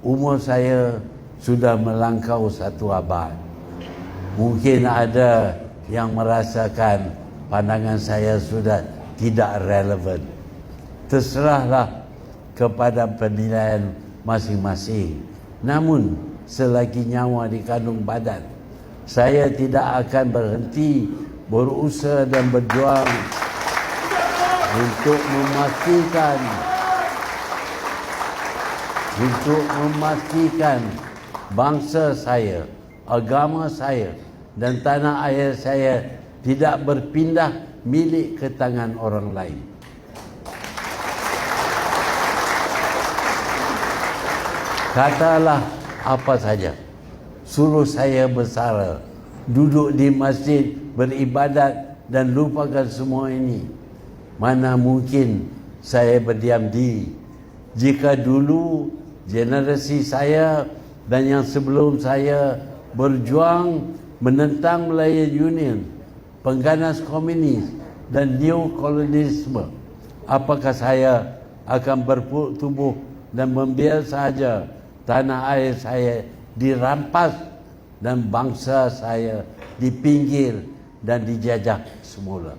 umur saya sudah melangkau 1 abad. Mungkin ada yang merasakan pandangan saya sudah tidak relevan. Terserahlah kepada penilaian masing-masing. Namun, selagi nyawa di kandung badan, saya tidak akan berhenti berusaha dan berjuang untuk memastikan bangsa saya, agama saya dan tanah air saya tidak berpindah milik ke tangan orang lain. Katalah apa saja, suruh saya bersara, duduk di masjid, beribadat dan lupakan semua ini. Mana mungkin saya berdiam diri jika dulu generasi saya dan yang sebelum saya berjuang menentang Malaya Union, pengganas komunis dan neokolonialisme. Apakah saya akan bertubuh dan membiarkan saja tanah air saya dirampas dan bangsa saya dipinggir dan dijajah semula?